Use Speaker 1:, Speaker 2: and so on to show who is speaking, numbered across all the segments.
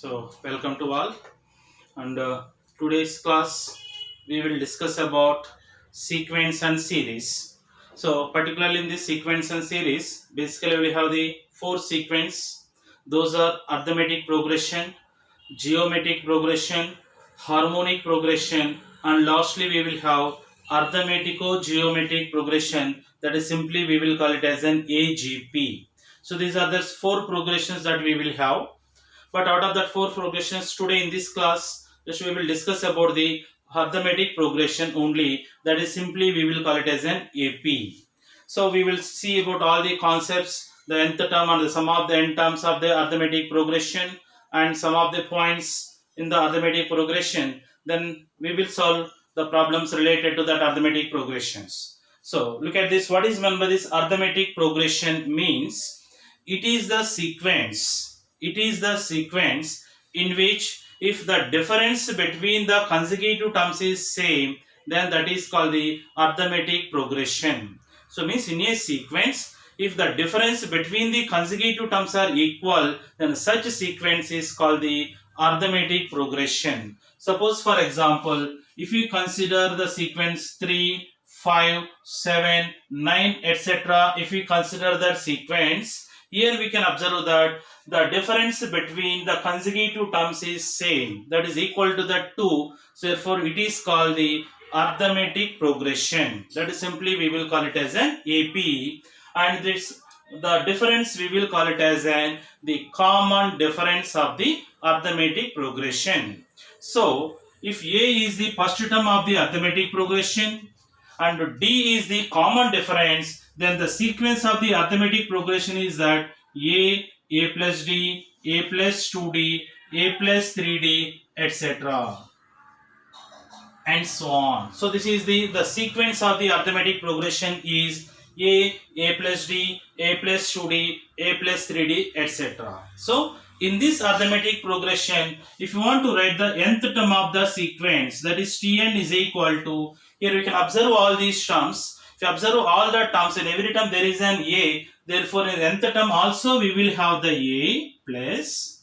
Speaker 1: Welcome to all. And today's class we will discuss about sequence and series. So, particularly in this sequence and series, basically we have the four sequence. Those are arithmetic progression, geometric progression, harmonic progression, and lastly we will have arithmetico-geometric progression. That is simply we will call it as an AGP. So, these are the four progressions that we will have. But out of that four progressions today in this class, just we will discuss about the arithmetic progression only. That is simply we will call it as an AP. So we will see about all the concepts, the nth term and the sum of the n terms of the arithmetic progression and some of the points in the arithmetic progression. Then we will solve the problems related to that arithmetic progressions. So look at this. What is meant by this arithmetic progression means it is the sequence in which if the difference between the consecutive terms is same, then that is called the arithmetic progression. So means in a sequence, if the difference between the consecutive terms are equal, then such sequence is called the arithmetic progression. Suppose for example, if you consider the sequence 3, 5, 7, 9, etc. If we consider that sequence, here we can observe that the difference between the consecutive terms is same, that is equal to the 2. So therefore it is called the arithmetic progression. That is simply we will call it as an AP, and this the difference we will call it as the common difference of the arithmetic progression. So if A is the first term of the arithmetic progression and D is the common difference, then the sequence of the arithmetic progression is that A plus D, A plus 2D, A plus 3D, etc. and so on. So this is the sequence of the arithmetic progression is A plus D, A plus 2D, A plus 3D, etc. So in this arithmetic progression, if you want to write the nth term of the sequence, that is Tn is equal to, here we can observe all these terms. If you observe all the terms, in every term there is an A, therefore in nth term also we will have the A plus,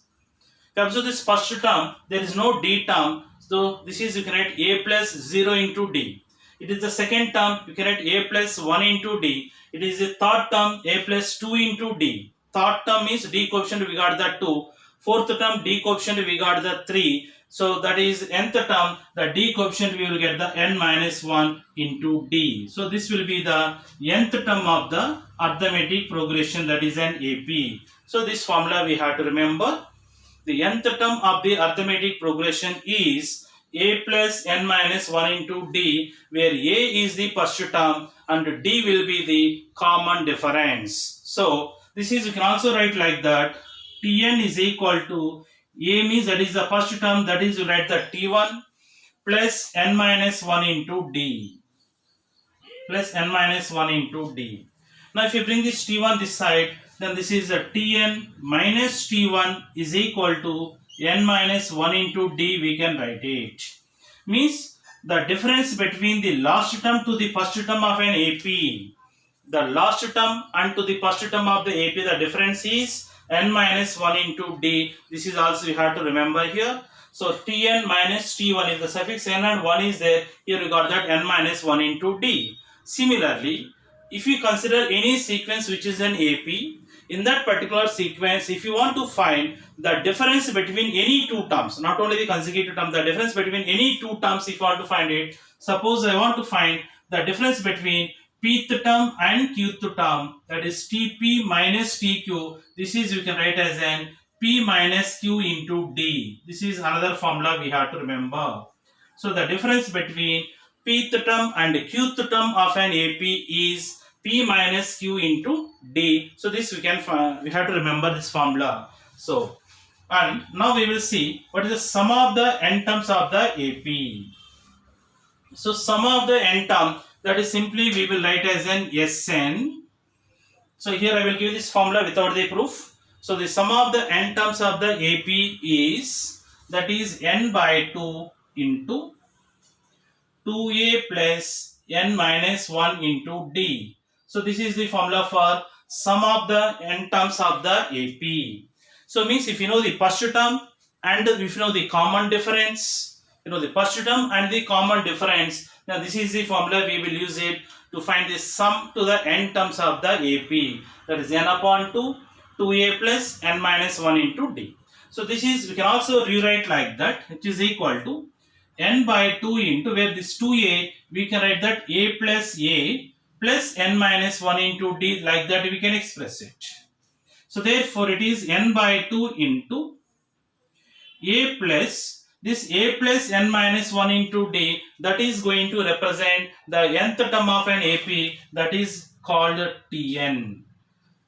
Speaker 1: if you observe this first term, there is no D term, so this is you can write A plus 0 into D. It is the second term, you can write A plus 1 into D. It is the third term, A plus 2 into D. Third term is D coefficient, we got the 2. Fourth term, D coefficient, we got the 3. So that is nth term, the D coefficient we will get the n minus 1 into D. So this will be the nth term of the arithmetic progression, that is an AP. So this formula we have to remember. The nth term of the arithmetic progression is A plus n minus 1 into D, where A is the first term and D will be the common difference. So this is, you can also write like that, Tn is equal to, A means that is the first term, that is you write the T1 plus n minus 1 into D, plus n minus 1 into D. Now if you bring this T1 this side, then this is a Tn minus T1 is equal to n minus 1 into D, we can write it. Means the difference between the last term to the first term of an AP, the last term and to the first term of the AP, the difference is n minus 1 into D. This is also you have to remember here. So Tn minus T1 is the suffix n and 1 is there. Here we got that n minus 1 into D. Similarly, if you consider any sequence which is an AP, in that particular sequence, if you want to find the difference between any two terms, not only the consecutive term, the difference between any two terms, if you want to find it, suppose I want to find the difference between pth term and qth term, that is Tp minus Tq, this is you can write as an P minus Q into D. This is another formula we have to remember. So the difference between pth term and qth term of an AP is P minus Q into D. So this we have to remember this formula. So, and now we will see what is the sum of the n terms of the AP. So sum of the n term, that is simply we will write as an Sn. So here I will give this formula without the proof. So the sum of the n terms of the AP is, that is n by 2 into 2a plus n minus 1 into D. So this is the formula for sum of the n terms of the AP. So means if you know the first term, and if you know the common difference, you know the first term and the common difference. Now this is the formula we will use it to find the sum to the n terms of the AP, that is n upon 2, 2a plus n minus 1 into d. So this is, we can also rewrite like that, which is equal to n by 2 into, where this 2a we can write that a plus n minus 1 into d, like that we can express it. So therefore it is n by 2 into a plus, this a plus n minus 1 into d, that is going to represent the nth term of an AP, that is called Tn.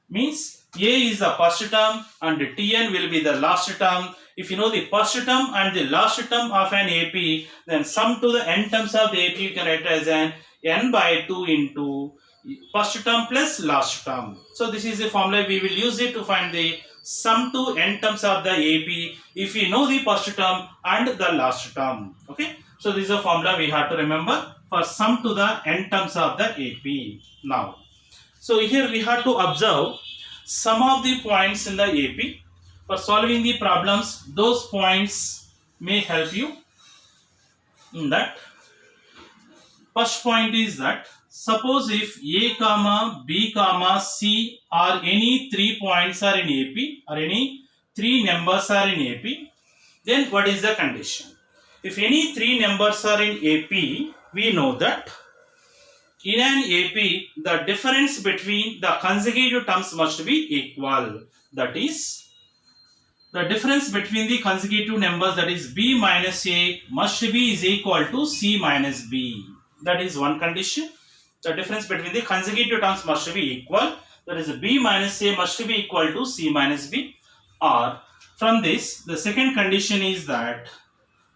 Speaker 1: Means a is the first term and Tn will be the last term. If you know the first term and the last term of an AP, then sum to the n terms of the AP you can write as an n by 2 into first term plus last term. So this is the formula we will use it to find the sum to n terms of the AP if we know the first term and the last term. Okay, so this is a formula we have to remember for sum to the n terms of the AP. Now, so here we have to observe some of the points in the AP. For solving the problems, those points may help you in that. First point is that, suppose if A comma B comma C or any 3 points are in AP, or any 3 numbers are in AP, then what is the condition? If any 3 numbers are in AP, we know that in an AP, the difference between the consecutive terms must be equal. That is, the difference between the consecutive numbers, that is B minus A, must be is equal to C minus B. That is one condition. The difference between the consecutive terms must be equal. That is B minus A must be equal to C minus B. Or from this, the second condition is that,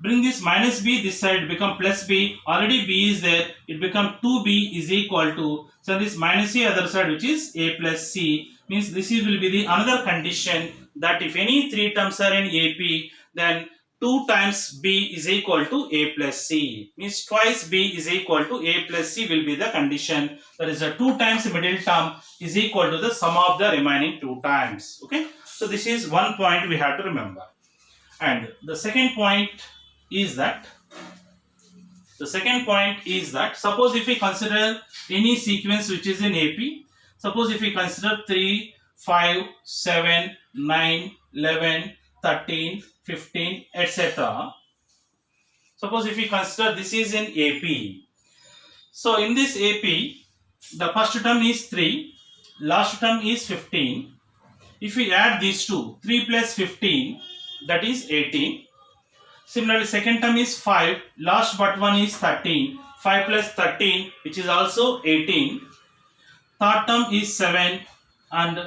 Speaker 1: bring this minus b this side, become plus b. Already b is there, it become 2b is equal to, so this minus a other side, which is a plus c, means this will be the another condition, that if any 3 terms are in AP, then 2 times b is equal to a plus c, means twice b is equal to a plus c will be the condition. That is, the 2 times middle term is equal to the sum of the remaining 2 times. Okay, so this is one point we have to remember. And the second point is that, suppose if we consider any sequence which is in AP, suppose if we consider 3, 5, 7, 9, 11, 13, 15, etc. Suppose if we consider this is in AP. So in this AP, the first term is 3, last term is 15. If we add these two, 3 plus 15, that is 18. Similarly, second term is 5, last but one is 13. 5 plus 13, which is also 18. Third term is 7, and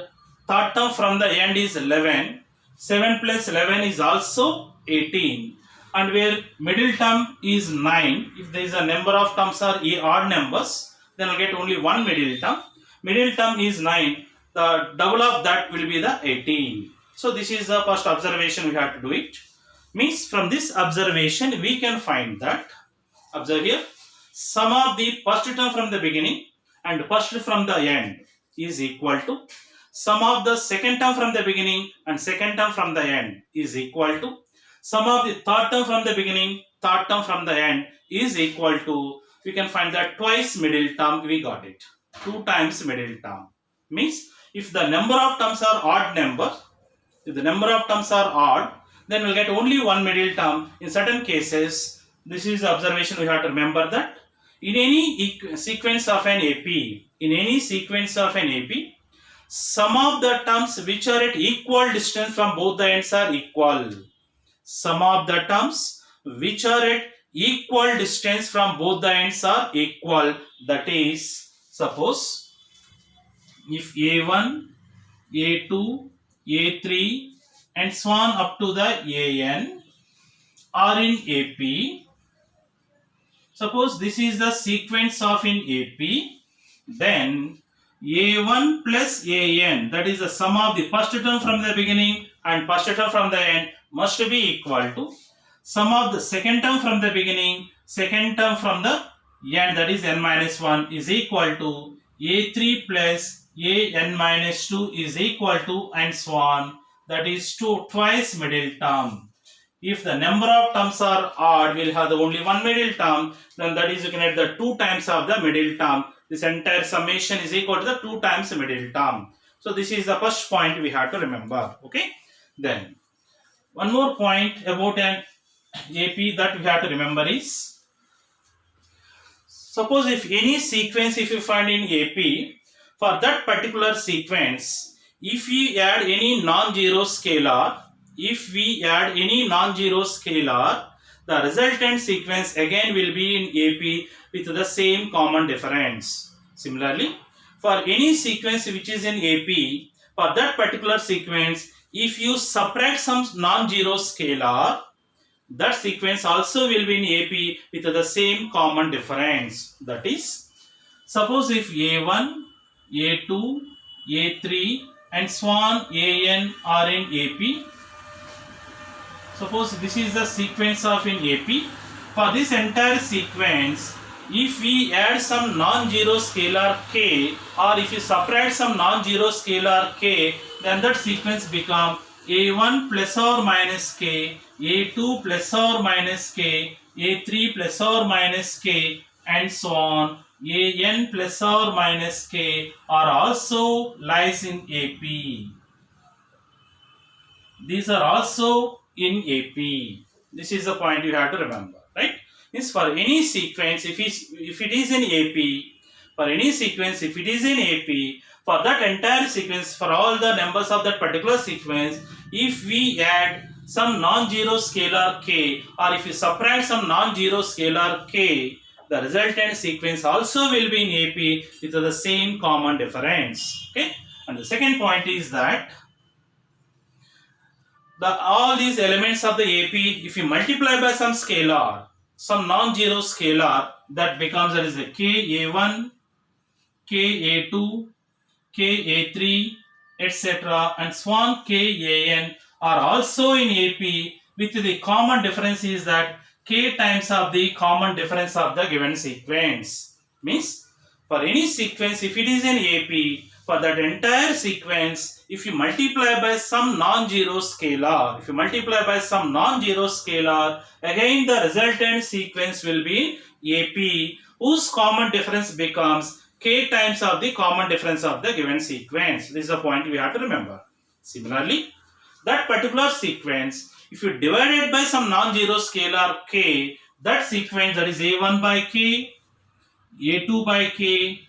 Speaker 1: third term from the end is 11. 7 plus 11 is also 18. And where middle term is 9, if there is a number of terms are odd numbers, then I'll get only one middle term. Middle term is 9, the double of that will be the 18. So this is the first observation we have to do it. Means from this observation we can find that, observe here, sum of the first term from the beginning and first from the end is equal to sum of the second term from the beginning and second term from the end is equal to sum of the third term from the beginning, third term from the end is equal to, we can find that twice middle term, we got it, 2 times middle term. Means if the number of terms are odd numbers, if the number of terms are odd, then we'll get only one middle term. In certain cases, this is the observation we have to remember, that in any sequence of an AP, sum of the terms which are at equal distance from both the ends are equal. Sum of the terms which are at equal distance from both the ends are equal. That is, suppose if A1, A2, A3 and so on up to the AN are in AP. Suppose this is the sequence of in AP, then A1 plus AN, that is the sum of the first term from the beginning and first term from the end, must be equal to sum of the second term from the beginning, second term from the end, that is n minus 1, is equal to A3 plus AN minus 2 is equal to, and so on. That is twice middle term. if the number of terms are odd, we'll have the only one middle term, then that is you can add the 2 times of the middle term. This entire summation is equal to the 2 times the middle term. So this is the first point we have to remember. Okay. Then one more point about an AP that we have to remember is, suppose if any sequence if you find in AP, for that particular sequence, if we add any non-zero scalar, the resultant sequence again will be in AP with the same common difference. Similarly, for any sequence which is in AP, for that particular sequence, if you subtract some non-zero scalar, that sequence also will be in AP with the same common difference. That is, suppose if A1, A2, A3 and so on AN are in AP. Suppose this is the sequence of in AP. For this entire sequence, if we add some non-zero scalar k, or if you subtract some non-zero scalar k, then that sequence become A1 plus or minus k, A2 plus or minus k, A3 plus or minus k, and so on. AN plus or minus k are also lies in AP. These are also in AP. This is the point you have to remember, right? Means for any sequence, if it is in AP, for any sequence, if it is in AP, for that entire sequence, for all the numbers of that particular sequence, if we add some non-zero scalar k, or if you subtract some non-zero scalar k, the resultant sequence also will be in AP with the same common difference. Okay. And the second point is that all these elements of the AP, if you multiply by some scalar, some non-zero scalar, that becomes, that is the KA1, KA2, KA3, etc. and so on KAN are also in AP with the common difference is that k times of the common difference of the given sequence. Means for any sequence, if it is in AP, for that entire sequence, if you multiply by some non-zero scalar, again the resultant sequence will be AP, whose common difference becomes k times of the common difference of the given sequence. This is a point we have to remember. Similarly, that particular sequence, if you divide it by some non-zero scalar k, that sequence, that is A1 by k, A2 by k,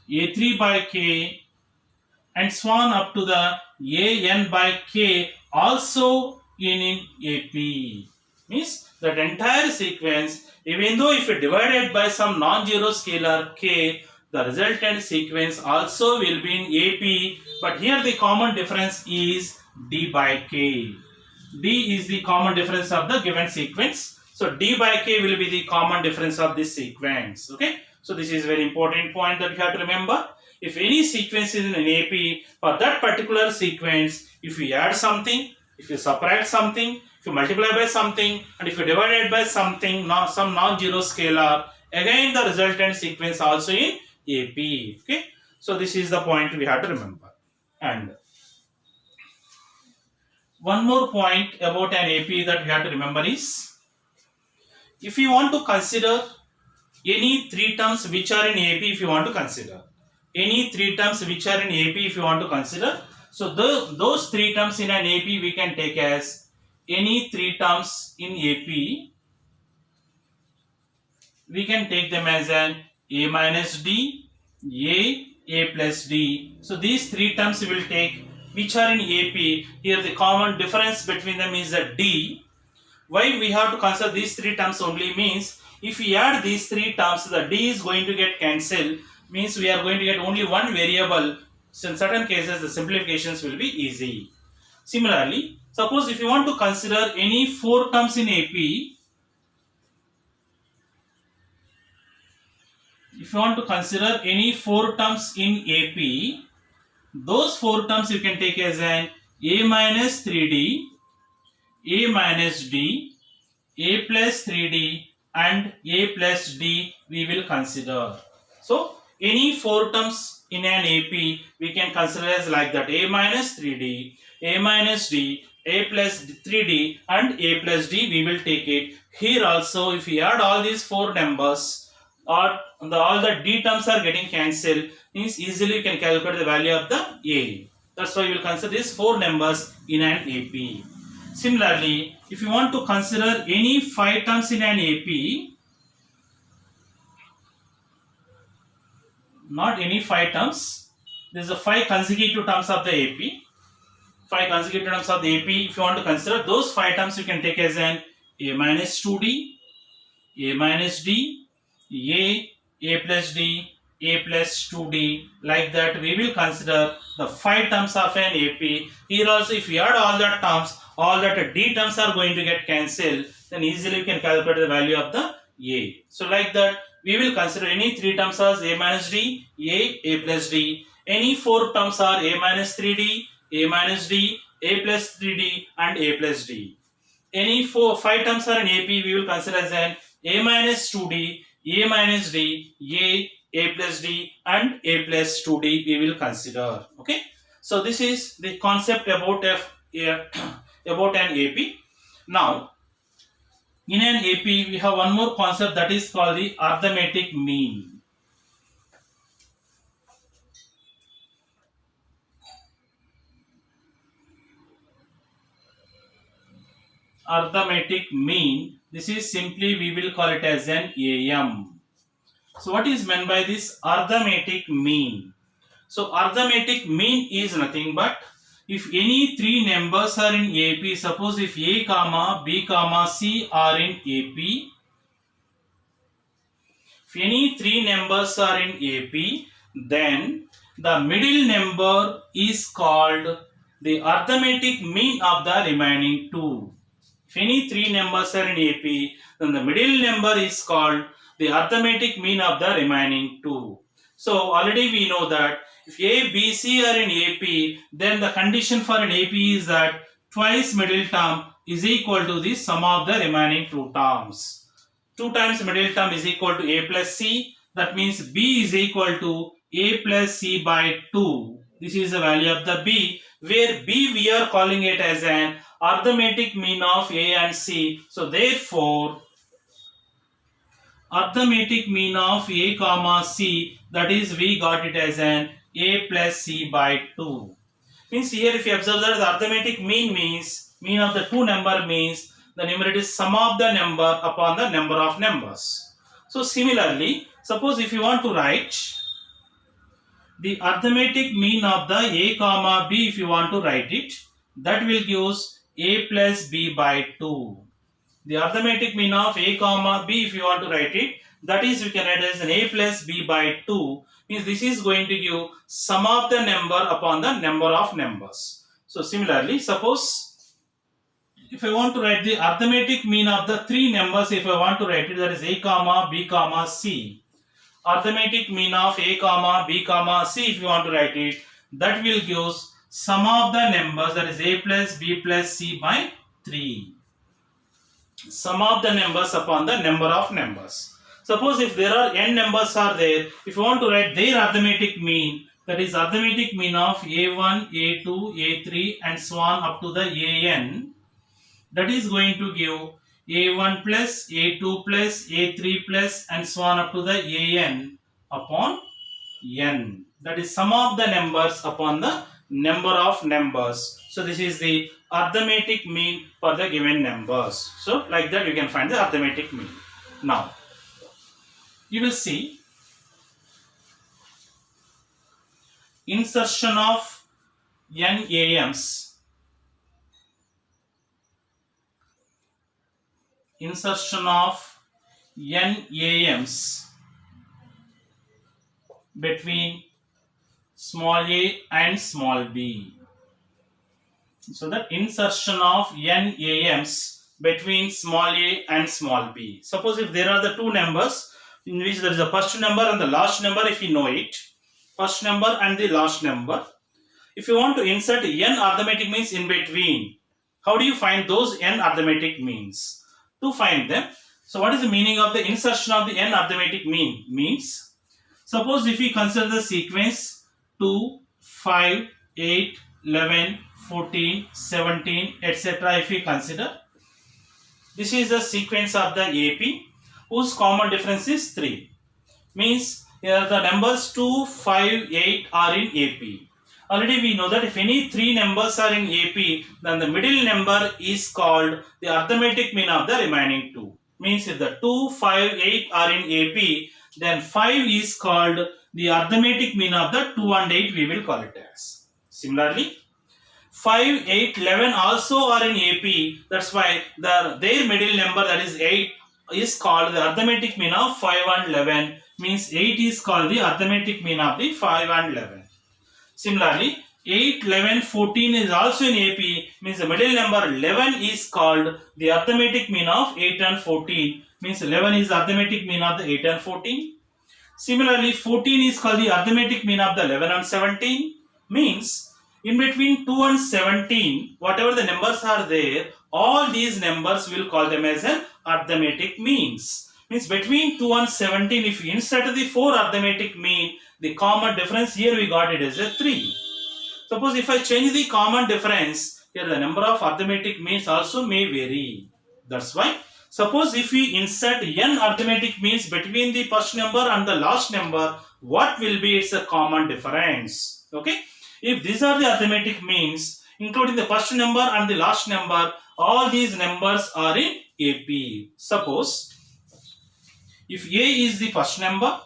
Speaker 1: A3 by k, and so on up to the AN by k also in AP. Means that entire sequence, even though if you divide it by some non-zero scalar k, the resultant sequence also will be in AP, but here the common difference is d by k. D is the common difference of the given sequence. So d by k will be the common difference of this sequence. Okay. So this is a very important point that you have to remember. If any sequence is in an AP, for that particular sequence, if you add something, if you subtract something, if you multiply by something, and if you divide it by something, some non-zero scalar, again the resultant sequence also in AP. Okay. So this is the point we have to remember. And one more point about an AP that we have to remember is, if you want to consider any three terms which are in AP, if you want to consider any three terms which are in AP, if you want to consider, so those three terms in an AP we can take as any three terms in AP, we can take them as an A minus D, A plus D. So these three terms we will take which are in AP. Here the common difference between them is a D. Why we have to consider these three terms only means, if we add these three terms, the D is going to get cancelled, means we are going to get only one variable. So in certain cases the simplifications will be easy. Similarly, suppose if you want to consider any four terms in AP, those four terms you can take as an A minus 3D, A minus D, A plus 3D and A plus D we will consider. So any four terms in an AP we can consider as like that: A minus 3D, A minus D, a plus 3d and a plus d we will take it. Here also if we add all these four numbers, or all the d terms are getting cancelled, means easily you can calculate the value of the a. That's why we will consider these four numbers in an AP. Similarly, if you want to consider any 5 terms in an AP, not any 5 terms, there is a 5 consecutive terms of the AP. 5 consecutive terms of the AP, if you want to consider those 5 terms, you can take as an a minus 2d, a minus d, a plus d, a plus 2d. Like that we will consider the 5 terms of an AP. Here also if we add all the terms, all that d terms are going to get cancelled, then easily we can calculate the value of the a. So like that we will consider any 3 terms as a minus d, a plus d. Any 4 terms are a minus 3d, a minus d, a plus 3d and a plus d. Any 5 terms are in AP, we will consider as an a minus 2d, a minus d, a plus d and a plus 2d we will consider. Okay. So this is the concept about about an AP. Now in an AP we have one more concept, that is called the arithmetic mean. Arithmetic mean, this is simply we will call it as an AM. So what is meant by this arithmetic mean? So arithmetic mean is nothing but if any 3 numbers are in AP, suppose if A comma B comma C are in AP, if any 3 numbers are in AP, then the middle number is called the arithmetic mean of the remaining 2. If any 3 numbers are in AP, then the middle number is called the arithmetic mean of the remaining 2. So already we know that if A, B, C are in AP, then the condition for an AP is that twice middle term is equal to the sum of the remaining 2 terms. 2 times middle term is equal to A plus C. That means B is equal to A plus C by 2. This is the value of the B, where B we are calling it as an arithmetic mean of A and C. So therefore arithmetic mean of A comma C, that is we got it as an A plus C by 2. Means here if you observe that the arithmetic mean means mean of the 2 number means the numerator is sum of the number upon the number of numbers. So similarly, suppose if you want to write the arithmetic mean of the A comma B, if you want to write it, that will give A plus B by 2. The arithmetic mean of A comma B, if you want to write it, that is we can write as an A plus B by 2. Means this is going to give sum of the number upon the number of numbers. So similarly, suppose if I want to write the arithmetic mean of the 3 numbers, if I want to write it, that is A comma B comma C. Arithmetic mean of A comma B comma C, if you want to write it, that will give sum of the numbers, that is A plus B plus C by 3. Sum of the numbers upon the number of numbers. Suppose if there are n numbers are there, if you want to write their arithmetic mean, that is arithmetic mean of A1, A2, A3 and so on up to the AN, that is going to give A1 plus, A2 plus, A3 plus and so on up to the AN upon N. That is sum of the numbers upon the number of numbers. So this is the arithmetic mean for the given numbers. So like that you can find the arithmetic mean. Now you will see insertion of NAMs. Insertion of NAMs between small a and small b. So the insertion of NAMs between small a and small b. Suppose if there are the 2 numbers in which there is a first number and the last number, if you know it, first number and the last number. If you want to insert n arithmetic means in between, how do you find those n arithmetic means? To find them, so what is the meaning of the insertion of the n arithmetic mean? Means, suppose if we consider the sequence 2, 5, 8, 11, 14, 17, etc. if we consider. This is the sequence of the AP whose common difference is 3. Means here the numbers 2, 5, 8 are in AP. Already we know that if any 3 numbers are in AP, then the middle number is called the arithmetic mean of the remaining 2. Means if the 2, 5, 8 are in AP, then 5 is called the arithmetic mean of the 2 and 8 we will call it as. Similarly, 5, 8, 11 also are in AP. That's why their middle number, that is 8, is called the arithmetic mean of 5 and 11. Means 8 is called the arithmetic mean of the 5 and 11. Similarly, 8, 11, 14 is also in AP. Means the middle number 11 is called the arithmetic mean of 8 and 14. Means 11 is the arithmetic mean of the 8 and 14. Similarly, 14 is called the arithmetic mean of the 11 and 17. Means in between 2 and 17, whatever the numbers are there, all these numbers will call them as an arithmetic means. Means between 2 and 17, if you insert the 4 arithmetic mean, the common difference here we got it as a 3. Suppose if I change the common difference, here the number of arithmetic means also may vary. That's why, suppose if we insert n arithmetic means between the first number and the last number, what will be its a common difference? Okay. If these are the arithmetic means, including the first number and the last number, all these numbers are in AP. Suppose, if A is the first number,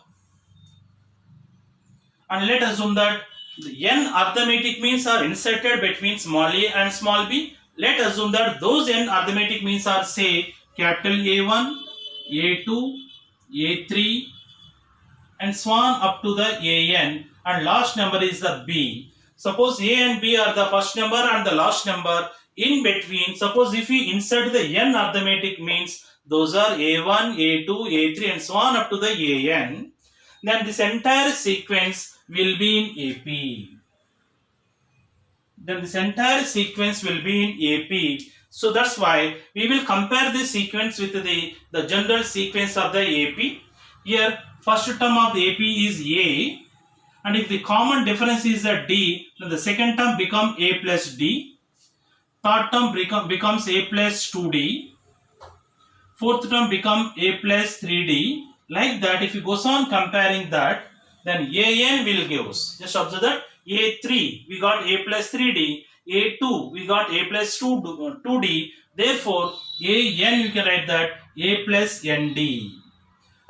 Speaker 1: and let us assume that the n arithmetic means are inserted between small a and small b, let us assume that those n arithmetic means are, say, capital A1, A2, A3, and so on up to the AN, and last number is the B. Suppose A and B are the first number and the last number. In between, suppose if we insert the n arithmetic means, those are A1, A2, A3 and so on up to the AN, then this entire sequence will be in AP. Then this entire sequence will be in AP. So that's why we will compare this sequence with the general sequence of the AP. Here, first term of the AP is A. And if the common difference is a D, then the second term becomes A plus D. Third term becomes A plus 2D. Fourth term becomes A plus 3D. Like that, if you goes on comparing that, then AN will give us. Just observe that A3 we got A plus 3D. A2 we got A plus 2D. Therefore, AN you can write that A plus ND.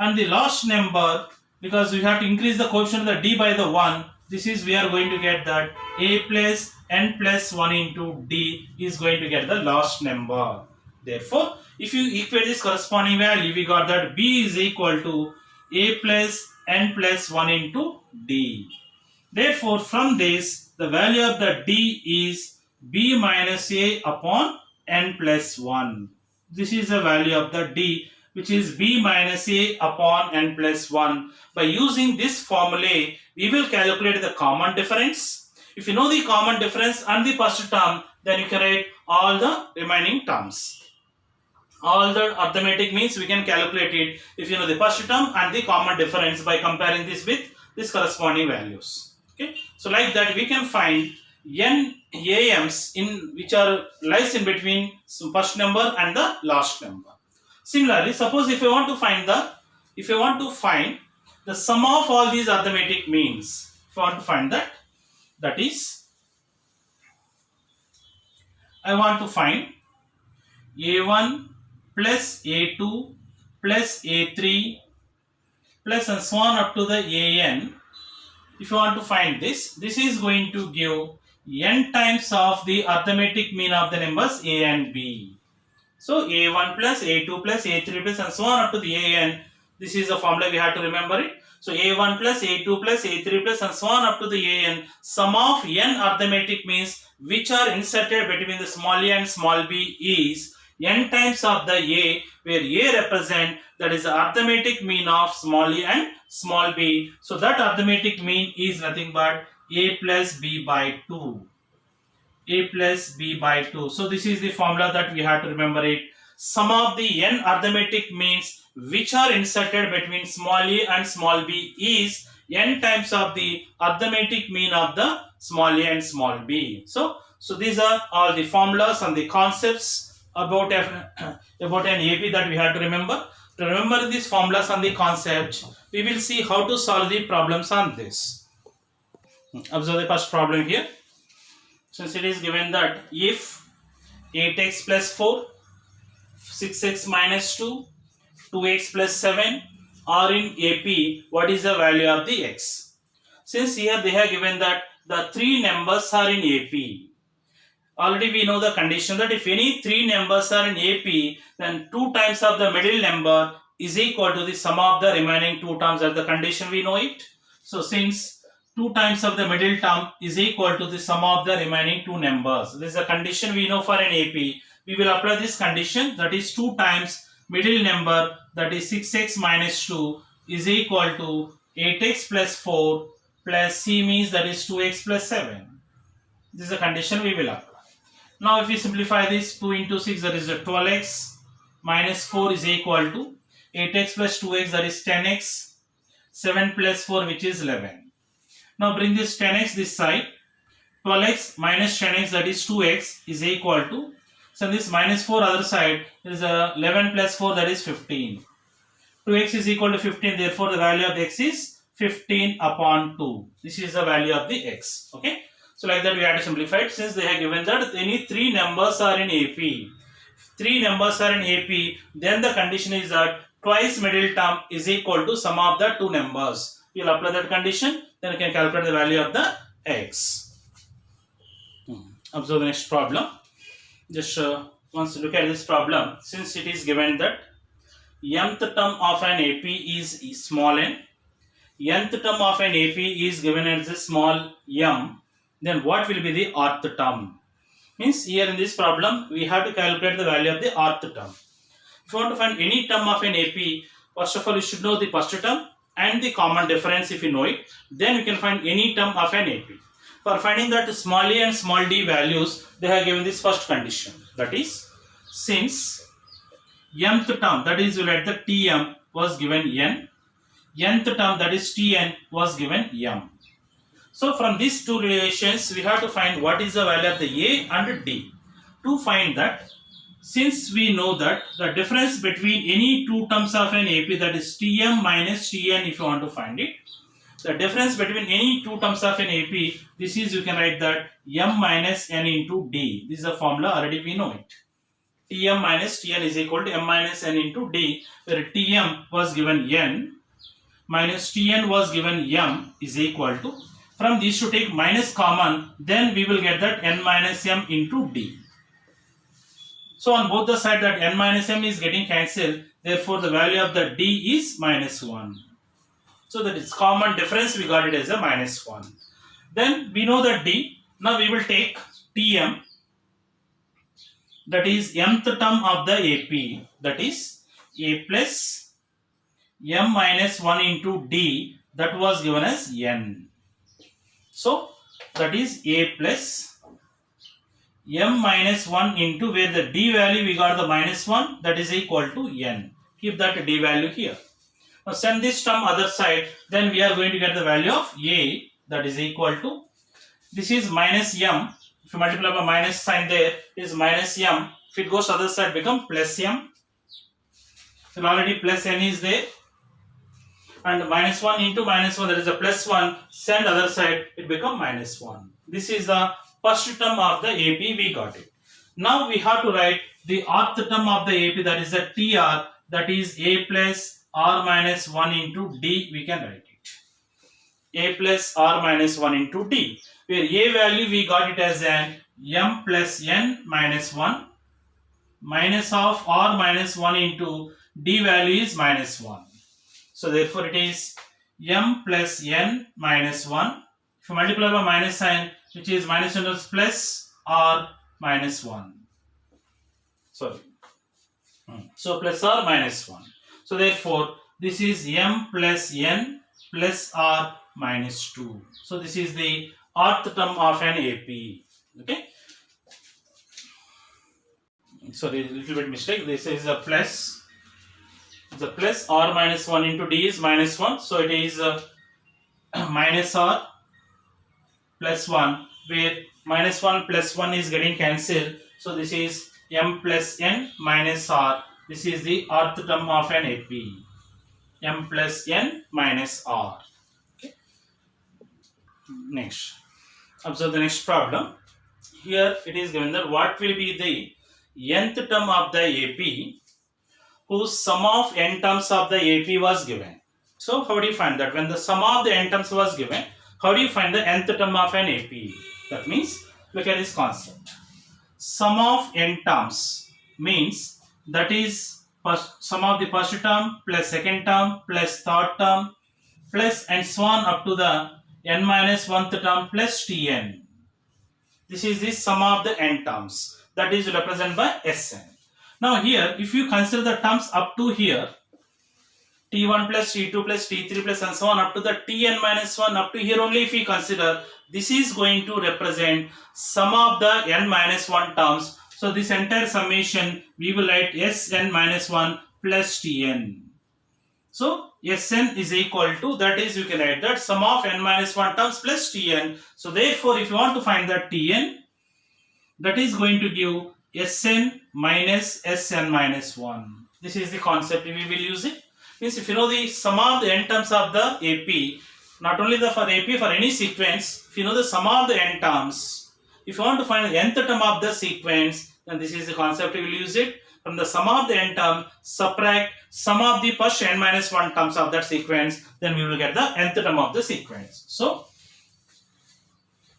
Speaker 1: And the last number, because we have to increase the coefficient of the D by the 1, this is we are going to get that A plus N plus 1 into D is going to get the last number. Therefore, if you equate this corresponding value, we got that B is equal to A plus N plus 1 into D. Therefore, from this, the value of the D is B minus A upon N plus 1. This is the value of the D, which is B minus A upon N plus 1. By using this formula, we will calculate the common difference. If you know the common difference and the first term, then you can write all the remaining terms. All the arithmetic means we can calculate it if you know the first term and the common difference by comparing this with this corresponding values. Okay, so like that we can find n AMs in which are lies in between first number and the last number. Similarly, suppose if I want to find the sum of all these arithmetic means, if I want to find that, that is, I want to find A1 plus A2 plus A3 plus and so on up to the AN. If you want to find this is going to give n times of the arithmetic mean of the numbers A and B. So A1 plus A2 plus A3 plus and so on up to the AN. This is the formula we have to remember it. So A1 plus A2 plus A3 plus and so on up to the AN. Sum of n arithmetic means which are inserted between the small a and small b is n times of the A, where A represent that is the arithmetic mean of small a and small b. So that arithmetic mean is nothing but A plus B by 2. A plus B by 2. So this is the formula that we have to remember it. Sum of the n arithmetic means which are inserted between small a and small b is n times of the arithmetic mean of the small a and small b. So these are all the formulas and the concepts about about an AP that we have to remember. To remember these formulas and the concept, we will see how to solve the problems on this. Observe the first problem here. Since it is given that if 8x plus 4, 6x minus 2, 2x plus 7 are in AP, what is the value of the x? Since here they have given that the three numbers are in AP. Already we know the condition that if any three numbers are in AP, then 2 times of the middle number is equal to the sum of the remaining 2 terms. That's the condition, we know it. So since 2 times of the middle term is equal to the sum of the remaining 2 numbers. This is a condition we know for an AP. We will apply this condition, that is 2 times middle number, that is 6x minus 2 is equal to 8x plus 4 plus c means that is 2x plus 7. This is a condition we will apply. Now if we simplify this, 2 into 6, that is 12x minus 4 is equal to 8x plus 2x, that is 10x, 7 plus 4 which is 11. Now bring this 10x this side, 12x minus 10x, that is 2x is equal to, so this minus 4 other side is 11 plus 4, that is 15. 2x is equal to 15, therefore the value of the x is 15 upon 2. This is the value of the x. Okay. So like that we have to simplify it, since they have given that any three numbers are in AP. If three numbers are in AP, then the condition is that twice middle term is equal to sum of the two numbers. You will apply that condition, then you can calculate the value of the x. Observe the next problem. Just once look at this problem, since it is given that mth term of an AP is small n, nth term of an AP is given as a small m, then what will be the rth term? Means here in this problem, we have to calculate the value of the rth term. If you want to find any term of an AP, first of all you should know the first term and the common difference. If you know it, then you can find any term of an AP. For finding that small a and small d values, they have given this first condition. That is, since mth term, that is at the Tm was given n, nth term, that is Tn was given m. So from these two relations, we have to find what is the value of the a and d. To find that, since we know that the difference between any two terms of an AP, that is Tm minus Tn, if you want to find it, the difference between any two terms of an AP, this is, you can write that m minus n into d. This is a formula, already we know it. Tm minus Tn is equal to m minus n into d, where Tm was given n minus Tn was given m is equal to, from these to take minus common, then we will get that n minus m into d. So on both the side that n minus m is getting cancelled, therefore the value of the d is minus 1. So that is common difference, we got it as a minus 1. Then we know that d. Now we will take Tm, that is mth term of the AP, that is a plus m minus 1 into d, that was given as n. So that is a plus m minus 1 into, where the d value we got the minus 1, that is equal to n. Keep that d value here. Now send this term other side, then we are going to get the value of a, that is equal to, this is minus m. If you multiply by minus sign, there is minus m. If it goes other side, become plus m. So already plus n is there. And minus 1 into minus 1, that is a plus 1, send other side, it become minus 1. This is the first term of the AP, we got it. Now we have to write the rth term of the AP, that is the TR, that is a plus r minus 1 into d, we can write it. A plus r minus 1 into d, where a value we got it as an m plus n minus 1, minus of r minus 1 into d value is minus 1. So therefore it is m plus n minus 1. If you multiply by minus sign, which is minus 1 is plus r minus 1. Sorry. So plus r minus 1. So therefore this is m plus n plus r minus 2. So this is the rth term of an AP. Okay. Sorry, a little bit mistake. This is a plus. The plus r minus 1 into d is minus 1. So it is minus r plus 1, where minus 1 plus 1 is getting cancelled. So this is m plus n minus r. This is the rth term of an AP. M plus n minus r. Okay. Next, observe the next problem. Here it is given that what will be the nth term of the AP whose sum of n terms of the AP was given. So how do you find that? When the sum of the n terms was given, how do you find the nth term of an AP? That means, look at this concept. Sum of n terms means that is sum of the first term plus second term plus third term plus and so on up to the n minus 1th term plus Tn. This is the sum of the n terms, that is represented by Sn. Now here, if you consider the terms up to here, T1 plus T2 plus T3 plus and so on up to the Tn minus 1, up to here only if we consider, this is going to represent sum of the n minus 1 terms. So this entire summation we will write Sn minus 1 plus Tn. So Sn is equal to, that is you can write that sum of n minus 1 terms plus Tn. So therefore if you want to find that Tn, that is going to give Sn minus Sn minus 1. This is the concept we will use it. Means if you know the sum of the n terms of the AP, not only the for AP, for any sequence, if you know the sum of the n terms, if you want to find the nth term of the sequence, then this is the concept we will use it. From the sum of the n term, subtract sum of the first n minus 1 terms of that sequence, then we will get the nth term of the sequence. So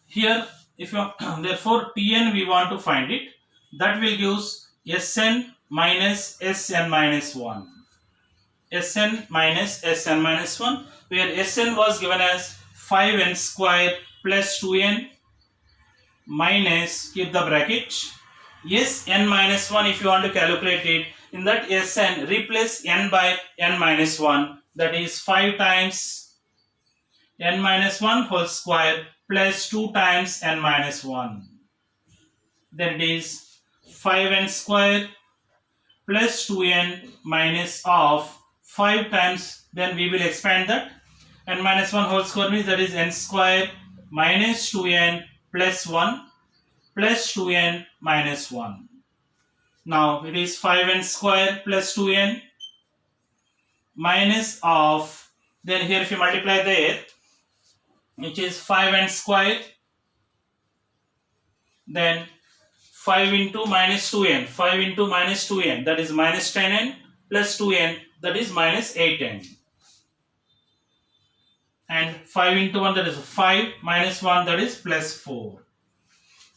Speaker 1: here, if you therefore Tn we want to find it, that will give Sn minus Sn minus 1. Sn minus Sn minus 1, where Sn was given as 5n square plus 2n minus, keep the bracket, Sn minus 1. If you want to calculate it, in that Sn replace n by n minus 1, that is 5 times n minus 1 whole square plus 2 times n minus 1. That is 5n square plus 2n minus of 5 times, then we will expand that, n minus 1 whole square means that is n square minus 2n plus 1 plus 2n minus 1. Now it is 5n square plus 2n minus of, then here if you multiply there, which is 5n square, then 5 into minus 2n, 5 into minus 2n, that is minus 10n plus 2n, that is minus 8n, and 5 into 1, that is 5 minus 1, that is plus 4.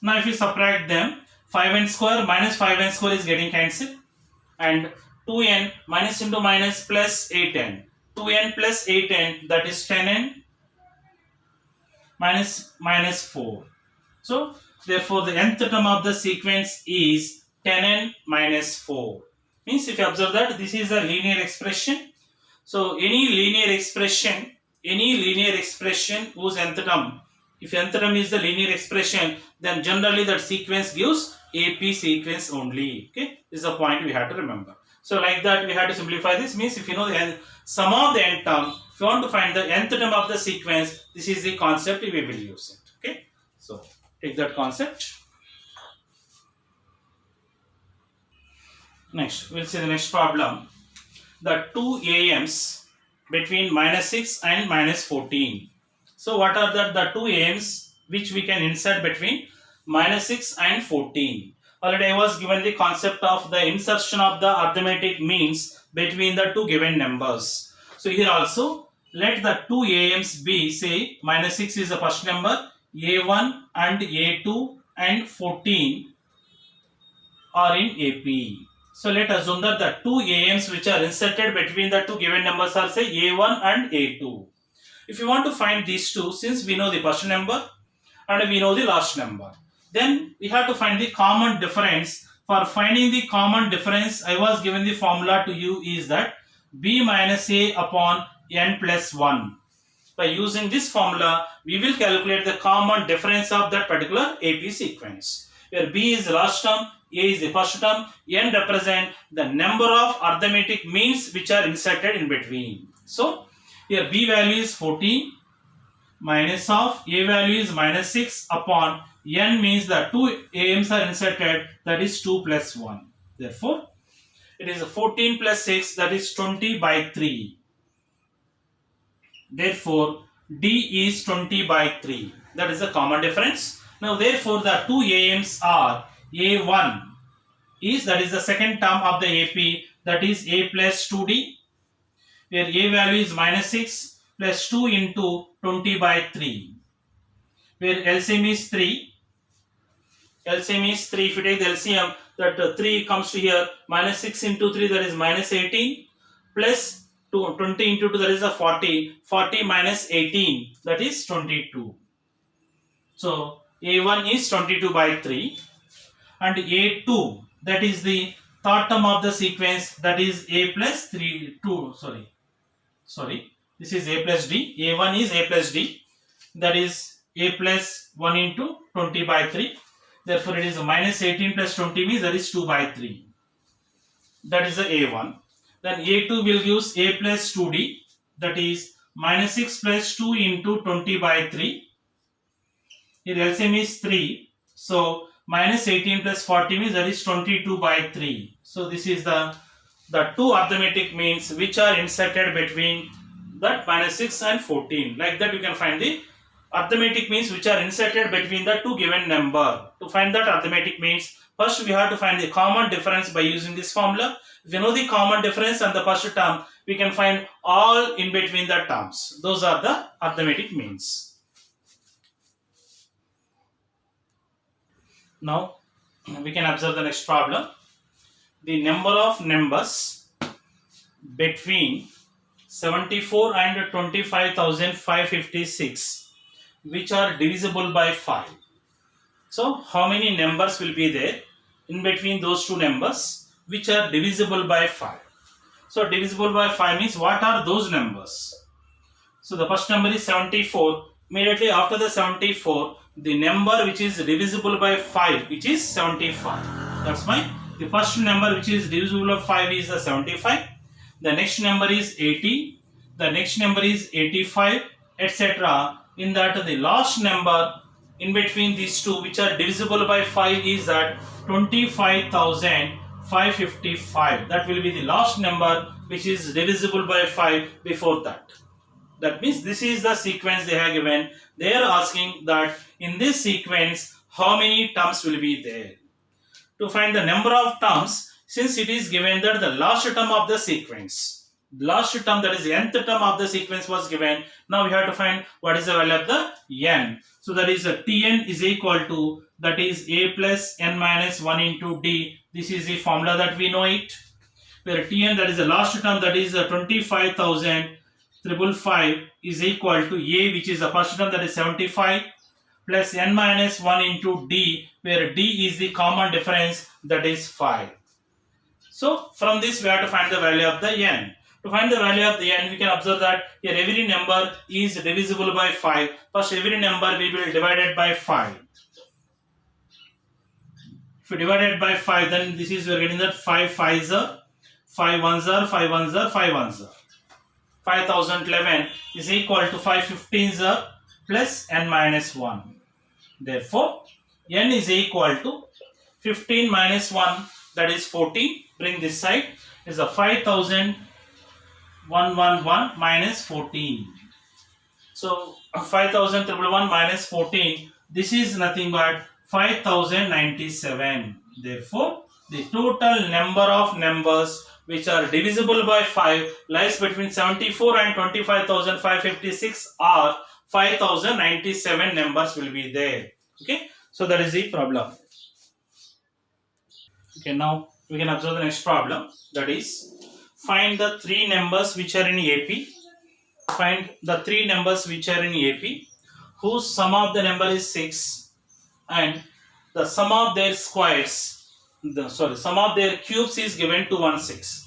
Speaker 1: Now if you subtract them, 5n square minus 5n square is getting cancelled, and 2n minus into minus plus 8n, 2n plus 8n, that is 10n minus 4. So therefore the nth term of the sequence is 10n minus 4. Means if you observe that this is a linear expression. So any linear expression whose nth term, if nth term is the linear expression, then generally that sequence gives AP sequence only. Okay, this is a point we have to remember. So like that we have to simplify this. Means if you know the sum of the n term, if you want to find the nth term of the sequence, this is the concept we will use it. Okay, so take that concept. Next, we'll see the next problem. The two AMs between minus 6 and minus 14. So what are the two AMs which we can insert between minus 6 and 14? Already I was given the concept of the insertion of the arithmetic means between the two given numbers. So here also, let the two AMs be, say minus 6 is the first number, A1 and A2 and 14 are in AP. So let us assume that the two AMs which are inserted between the two given numbers are say A1 and A2. If you want to find these two, since we know the first number and we know the last number, then we have to find the common difference. For finding the common difference, I was given the formula to you is that B minus A upon N plus 1. By using this formula, we will calculate the common difference of that particular AP sequence, where B is the last term, A is the first term, N represent the number of arithmetic means which are inserted in between. So here B value is 14, minus of a value is minus 6 upon n means the two AMs are inserted, that is 2 plus 1. Therefore, it is 14 plus 6, that is 20 by 3. Therefore, D is 20 by 3. That is the common difference. Now, therefore, the two AMs are A1 is, that is the second term of the AP, that is A plus 2D, where A value is minus 6 plus 2 into 20 by 3, where LCM is 3. LCM is 3. If you take the LCM, that 3 comes to here, minus 6 into 3, that is minus 18, plus 20 into 2, that is a 40. 40 minus 18, that is 22. So, A1 is 22 by 3. And A2, that is the third term of the sequence, that is A plus 3, 2, sorry, this is A plus D. A1 is A plus D, that is A plus 1 into 20 by 3. Therefore, it is minus 18 plus 20 means that is 2 by 3. That is the A1. Then A2 will use A plus 2D, that is minus 6 plus 2 into 20 by 3. Here LCM is 3. So, minus 18 plus 40 means that is 22 by 3. So, this is the two arithmetic means which are inserted between that minus 6 and 14. Like that, you can find the arithmetic means which are inserted between the two given number. To find that arithmetic means, first we have to find the common difference by using this formula. If you know the common difference and the first term, we can find all in between the terms. Those are the arithmetic means. Now, we can observe the next problem. The number of numbers between 74 and 25,556 which are divisible by 5. So, how many numbers will be there in between those two numbers which are divisible by 5? So, divisible by 5 means what are those numbers? So, the first number is 74. Immediately after the 74, the number which is divisible by 5, which is 75. That's why the first number which is divisible by 5 is the 75. The next number is 80. The next number is 85, etc. In that, the last number in between these two which are divisible by 5 is that 25,555. That will be the last number which is divisible by 5 before that. That means this is the sequence they have given. They are asking that in this sequence how many terms will be there. To find the number of terms, since it is given that the last term of the sequence, last term, that is the nth term of the sequence was given. Now we have to find what is the value of the n. So that is Tn is equal to, that is A plus n minus 1 into D. This is the formula that we know it. Where Tn, that is the last term, that is 25,555 is equal to A, which is the first term, that is 75, plus n minus 1 into D, where D is the common difference, that is 5. So from this we have to find the value of the n. To find the value of the n, we can observe that here every number is divisible by 5. First, every number we will divide it by 5. If we divide it by 5, then this is we are getting that 5 5s are 5 1s are 5 1s are 5 1s are. 5011 is equal to 5 15s are plus n minus 1. Therefore, n is equal to 15 minus 1, that is 14. Bring this side, is a 5,111 minus 14. So 5,111 minus 14, this is nothing but 5,097. Therefore, the total number of numbers which are divisible by 5 lies between 74 and 25,556 are 5,097 numbers will be there. Okay, so that is the problem. Okay, now we can observe the next problem, that is find the three numbers which are in AP. Find the three numbers which are in AP whose sum of the number is 6 and the sum of their squares, sum of their cubes is given 216.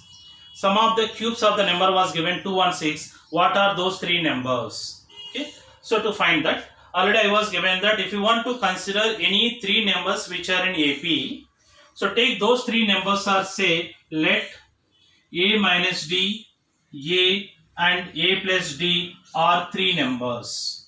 Speaker 1: Sum of the cubes of the number was given 216. What are those three numbers? Okay, so to find that, already I was given that if you want to consider any three numbers which are in AP, so take those three numbers are, say, let A minus D, A and A plus D are three numbers.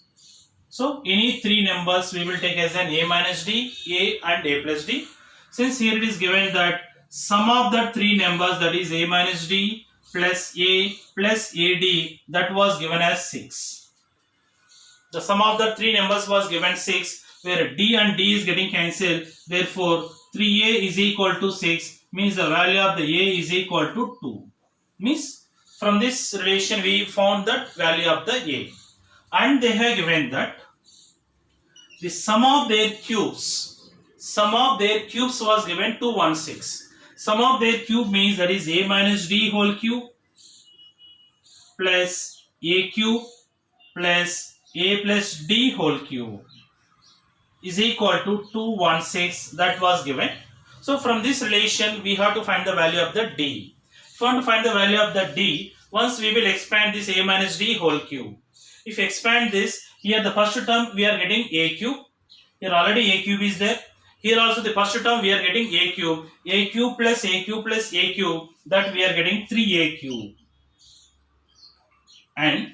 Speaker 1: So any three numbers we will take as an a minus d, a and a plus d. Since here it is given that sum of the three numbers, that is a minus d plus ad, that was given as 6. The sum of the three numbers was given 6, where d and d is getting cancelled. Therefore 3a is equal to 6, means the value of the a is equal to 2. Means from this relation we found that value of the a. And they have given that the sum of their cubes was given 216. Sum of their cube means that is a minus d whole cube plus a cube plus a plus d whole cube is equal to 216, that was given. So from this relation we have to find the value of the d. If you want to find the value of the d, once we will expand this a minus d whole cube. If you expand this, here the first term we are getting a cube. Here already a cube is there. Here also the first term we are getting a cube plus a cube plus a cube, that we are getting 3a cube. And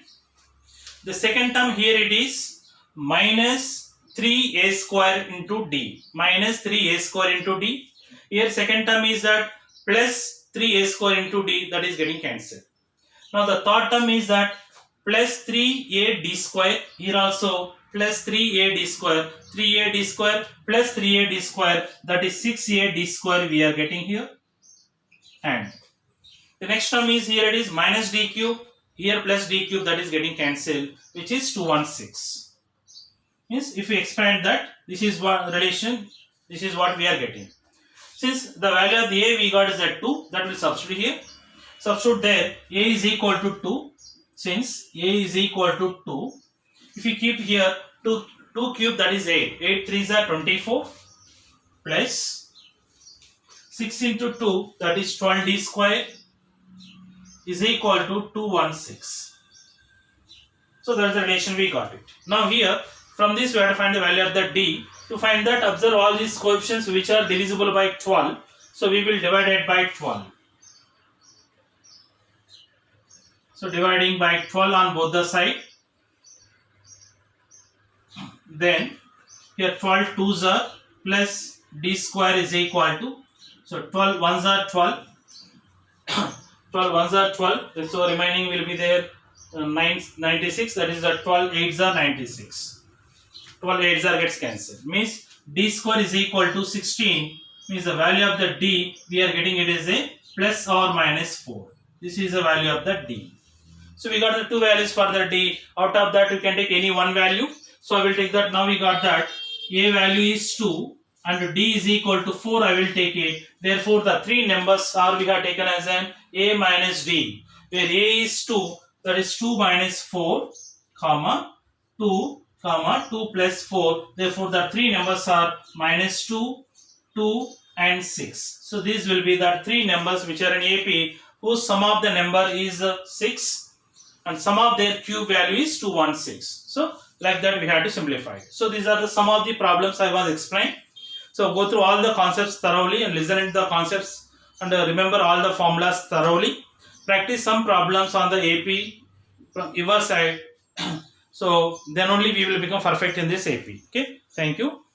Speaker 1: the second term here it is minus 3a square into d. Minus 3a square into d. Here second term is that plus 3a square into d, that is getting cancelled. Now the third term is that plus 3a d square. Here also plus 3a d square. 3a d square plus 3a d square, that is 6a d square we are getting here. And the next term is here it is minus d cube. Here plus d cube, that is getting cancelled, which is 216. Means if we expand that, this is what relation, this is what we are getting. Since the value of the a we got is at 2, that will substitute here. Substitute there, a is equal to 2. Since a is equal to 2, if you keep here 2 cube, that is 8. 8 3s are 24 plus 6 into 2, that is 12d square, is equal to 216. So that is the relation we got it. Now here from this we have to find the value of the d. To find that, observe all these coefficients which are divisible by 12. So we will divide it by 12. So dividing by 12 on both the side. Then here 12 2s are plus d square is equal to, so 12 1s are 12. 12 1s are 12. So remaining will be there 96. That is the 12 8s are 96. 12 8s are gets cancelled. Means d square is equal to 16. Means the value of the d we are getting it is a plus or minus 4. This is the value of the d. So we got the two values for the d. Out of that you can take any one value. So I will take that. Now we got that a value is 2 and d is equal to 4. I will take it. Therefore the three numbers are we have taken as an a minus d, where a is 2, that is 2 minus 4 comma 2 comma 2 plus 4. Therefore the three numbers are minus 2, 2 and 6. So these will be the three numbers which are in AP, whose sum of the number is 6 and sum of their cube value is 216. So like that we have to simplify. So these are the some of the problems I was explained. So go through all the concepts thoroughly and listen to the concepts and remember all the formulas thoroughly. Practice some problems on the AP from your side. So then only we will become perfect in this AP. Okay. Thank you.